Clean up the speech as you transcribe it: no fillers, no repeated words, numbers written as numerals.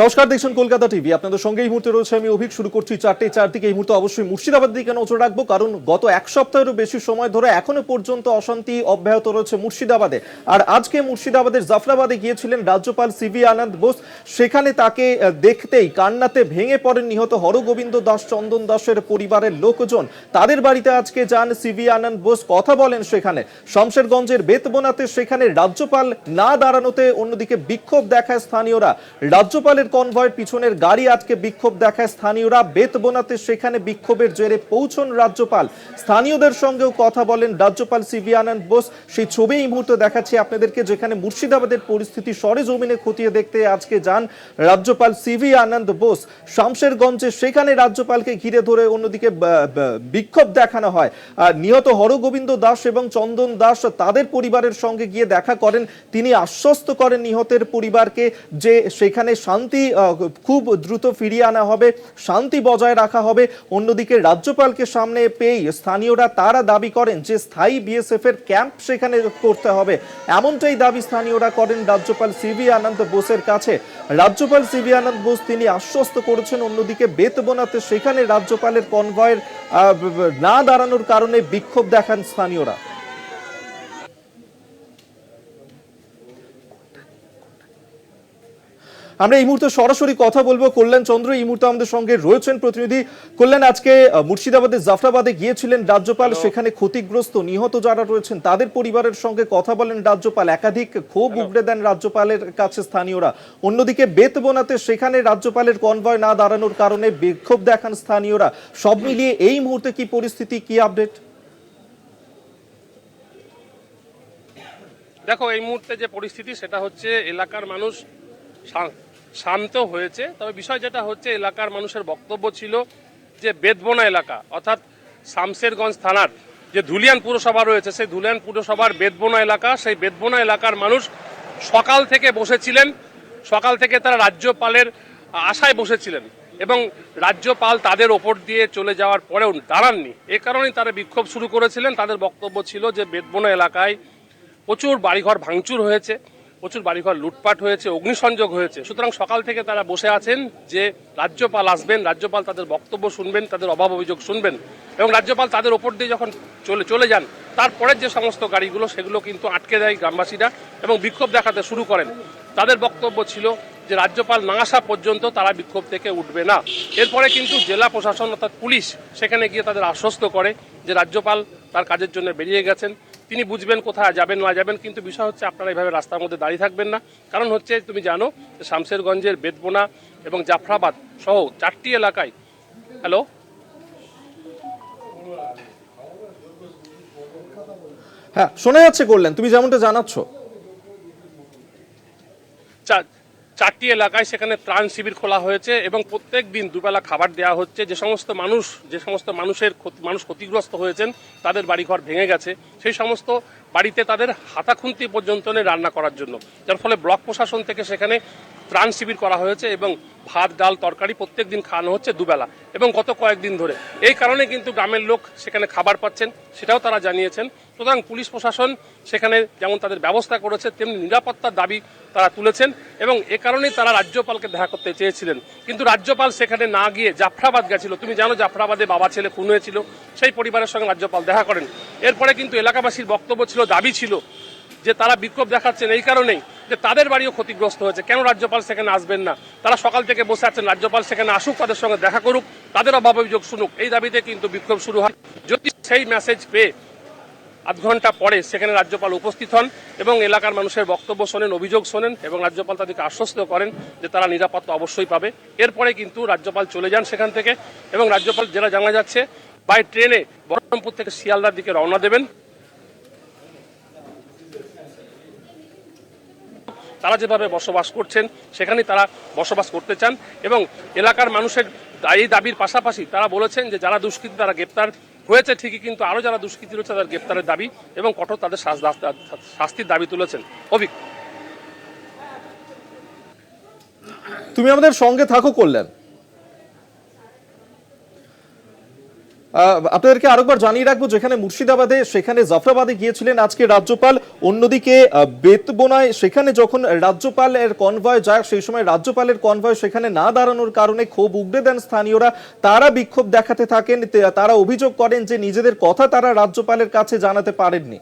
নমস্কার, দেখছেন কলকাতা টিভি। আপনাদের সঙ্গে এই মুহূর্তে রয়েছে আমি অভিক। শুরু করছি 4টে 4 দিকে। এই মুহূর্তে অবশ্যই মুর্শিদাবাদের দিকে নজর রাখবো, কারণ গত এক সপ্তাহেরও বেশি সময় ধরে এখনো পর্যন্ত অশান্তি অব্যাহত রয়েছে মুর্শিদাবাদে। আর আজকে মুর্শিদাবাদের জাফরাবাদে গিয়েছিলেন রাজ্যপাল সিভি আনন্দ বোস। সেখানে তাকে দেখতেই কান্নাতে ভেঙে পড়েন নিহত হরগোবিন্দ দাস চন্দন দাসের পরিবারের লোকজন। তাদের বাড়িতে আজকে যান সিভি আনন্দ বোস, কথা বলেন সেখানে। শমশেরগঞ্জের বেতবোনাতে সেখানে রাজ্যপাল না দাঁড়ানোতে অন্যদিকে বিক্ষোভ দেখায় স্থানীয়রা। রাজ্যপালের কনভয়ের পিছনের গাড়ি আটকে বিক্ষোভ দেখায় স্থানীয়রা। বেতবোনাতে সেখানে বিক্ষোভের জেরে পৌঁছন রাজ্যপাল। স্থানীয়দের সঙ্গেও কথা বলেন রাজ্যপাল সিভি আনন্দ বোস। সেই ছবি এই মুহূর্তে দেখাচ্ছি আপনাদেরকে, যেখানে মুর্শিদাবাদের পরিস্থিতি সরেজমিনে খতিয়ে দেখতে আজকে যান রাজ্যপাল সিভি আনন্দ বোস। শমশেরগঞ্জে সেখানে রাজ্যপালকে ঘিরে ধরে অন্যদিকে বিক্ষোভ দেখানো হয়। নিহত হরগোবিন্দ দাস এবং চন্দন দাস তাদের পরিবারের সঙ্গে গিয়ে দেখা করেন। তিনি আশ্বস্ত করেন নিহতের পরিবারকে যে সেখানে শান্তি খুব দ্রুত ফিরিয়ে আনা হবে, শান্তি বজায় রাখা হবে। অন্যদিকে রাজ্যপালকে সামনে পেয়ে স্থানীয়রা তারা দাবি করেন যে স্থায়ী বিএসএফ এর ক্যাম্প সেখানে করতে হবে। এমনটাই দাবি স্থানীয়রা করেন রাজ্যপাল সিভি আনন্দ বোসের কাছে। রাজ্যপাল সিভি আনন্দ বোস তিনি আশ্বস্ত করেছেন। অন্যদিকে বেতবোনাতে সেখানে রাজ্যপালের কনভয়ের না দাঁড়ানোর কারণে বিক্ষোভ দেখান স্থানীয়রা। আমরা এই মুহূর্তে সরাসরি কথা বলবো কল্যাণ চন্দ্র। এই মুহূর্তে আমাদের সঙ্গে রয়েছেন প্রতিনিধি কল্যাণ। আজকে মুর্শিদাবাদের জাফরাবাদে গিয়েছিলেন রাজ্যপাল, সেখানে ক্ষতিগ্রস্ত নিহত যারা রয়েছেন তাদের পরিবারের সঙ্গে কথা বলেন রাজ্যপাল। একাধিক ক্ষোভ উগড়ে দেন রাজ্যপালের কাছে স্থানীয়রা। অন্যদিকে বেতবোনাতে সেখানে রাজ্যপালের কনভয় না দাঁড়ানোর কারণে বিক্ষোভ দেখান স্থানীয়রা। সব মিলিয়ে এই মুহূর্তে কি পরিস্থিতি, কি আপডেট? দেখো, এই মুহূর্তে যে পরিস্থিতি সেটা হচ্ছে এলাকার মানুষ শান্ত হয়েছে। তবে বিষয় যেটা হচ্ছে, এলাকার মানুষের বক্তব্য ছিল যে বেতবোনা এলাকা অর্থাৎ শামশেরগঞ্জ থানার যে ধুলিয়ান পুরসভা রয়েছে, সেই ধুলিয়ান পুরসভার বেতবোনা এলাকা, সেই বেতবোনা এলাকার মানুষ সকাল থেকে বসেছিলেন। সকাল থেকে তারা রাজ্যপালের আশায় বসেছিলেন এবং রাজ্যপাল তাদের ওপর দিয়ে চলে যাওয়ার পরেও দাঁড়াননি। এ কারণেই তারা বিক্ষোভ শুরু করেছিলেন। তাদের বক্তব্য ছিল যে বেতবোনা এলাকায় প্রচুর বাড়িঘর ভাঙচুর হয়েছে, প্রচুর বাড়িঘর লুটপাট হয়েছে, অগ্নিসংযোগ হয়েছে। সুতরাং সকাল থেকে তারা বসে আছেন যে রাজ্যপাল আসবেন, রাজ্যপাল তাদের বক্তব্য শুনবেন, তাদের অভাব অভিযোগ শুনবেন এবং রাজ্যপাল তাদের ওপর দিয়ে যখন চলে যান, তারপরের যে সমস্ত গাড়িগুলো সেগুলো কিন্তু আটকে দেয় গ্রামবাসীরা এবং বিক্ষোভ দেখাতে শুরু করেন। তাদের বক্তব্য ছিল যে রাজ্যপাল না আসা পর্যন্ত তারা বিক্ষোভ থেকে উঠবে না। এরপরে কিন্তু জেলা প্রশাসন অর্থাৎ পুলিশ সেখানে গিয়ে তাদের আশ্বস্ত করে যে রাজ্যপাল তার কাজের জন্য বেরিয়ে গেছেন, তিনি বুঝবেন কোথায় যাবেন না যাবেন। কিন্তু বিষয় হচ্ছে আপনারা এইভাবে রাস্তার মধ্যে দাঁড়িয়ে থাকবেন না। কারণ হচ্ছে তুমি জানো যে শামশেরগঞ্জের বেতবোনা এবং জাফরাবাদ সহ 4টি এলাকায় হ্যাঁ, শোনা যাচ্ছে কল্যাণ, তুমি যেমনটা জানাচ্ছ। 4টি এলাকায় সেখানে ত্রাণ শিবির খোলা হয়েছে এবং প্রত্যেক দিন দুবেলা খাবার দেওয়া হচ্ছে। যে সমস্ত মানুষ ক্ষতিগ্রস্ত হয়েছেন, তাদের বাড়িঘর ভেঙে গেছে, সেই সমস্ত বাড়িতে তাদের হাতাখুন্তি পর্যন্ত নেই রান্না করার জন্য, যার ফলে ব্লক প্রশাসন থেকে সেখানে ত্রাণ শিবির করা হয়েছে এবং ভাত ডাল তরকারি প্রত্যেক দিন খাওয়ানো হচ্ছে দুবেলা এবং গত কয়েকদিন ধরে। এই কারণে কিন্তু গ্রামের লোক সেখানে খাবার পাচ্ছেন, সেটাও তারা জানিয়েছেন। সুতরাং পুলিশ প্রশাসন সেখানে যেমন তাদের ব্যবস্থা করেছে, তেমনি নিরাপত্তার দাবি তারা তুলেছেন এবং এ কারণেই তারা রাজ্যপালকে দেখা করতে চেয়েছিলেন। কিন্তু রাজ্যপাল সেখানে না গিয়ে জাফরাবাদ গেছিল। তুমি জানো জাফরাবাদে বাবা ছেলে খুন হয়েছিল, সেই পরিবারের সঙ্গে রাজ্যপাল দেখা করেন। এরপরে কিন্তু এলাকাবাসীর বক্তব্য ছিল, দাবি ছিল যে তারা বিক্ষোভ দেখাচ্ছেন এই কারণেই যে তাদের বাড়িও ক্ষতিগ্রস্ত হয়েছে, কেন রাজ্যপাল সেখানে আসবেন না। তারা সকাল থেকে বসে আছেন, রাজ্যপাল সেখানে আসুক, তাদের সঙ্গে দেখা করুক, তাদের অভাব অভিযোগ শুনুক। এই দাবিতে কিন্তু বিক্ষোভ শুরু হয়। যদি সেই মেসেজ পেয়ে আধ ঘন্টা পরে সেখানে রাজ্যপাল উপস্থিত হন এবং এলাকার মানুষের বক্তব্য শোনেন, অভিযোগ শোনেন এবং রাজ্যপাল তাদেরকে আশ্বস্ত করেন যে তারা নিরাপত্তা অবশ্যই পাবে। এরপরে কিন্তু রাজ্যপাল চলে যান সেখান থেকে এবং রাজ্যপাল যেটা জানা যাচ্ছে বাই ট্রেনে বহরমপুর থেকে শিয়ালদার দিকে রওনা দেবেন। তারা যেভাবে বসবাস করছেন সেখানেই তারা বসবাস করতে চান এবং এলাকার মানুষের এই দাবির পাশাপাশি তারা বলেছেন যে যারা দুষ্কৃতী তারা গ্রেপ্তার হয়েছে ঠিকই, কিন্তু আরও যারা দুষ্কৃতী রয়েছে তাদের গ্রেপ্তারের দাবি এবং কঠোর তাদের শাস্তির দাবি তুলেছেন। অভিক, তুমি আমাদের সঙ্গে থাকো কল্যাণ। আপনাদেরকে আরেকবার জানিয়ে রাখবো, যেখানে মুর্শিদাবাদে সেখানে জাফরাবাদে গিয়েছিলেন আজকে রাজ্যপাল, অন্যদিকে বেতবোনায় সেখানে যখন রাজ্যপালের কনভয় যায় সেই সময় রাজ্যপালের কনভয় সেখানে না দাঁড়ানোর কারণে ক্ষোভ উগড়ে দেন স্থানীয়রা। তারা বিক্ষোভ দেখাতে থাকেন, তারা অভিযোগ করেন যে নিজেদের কথা তারা রাজ্যপালের কাছে জানাতে পারেননি।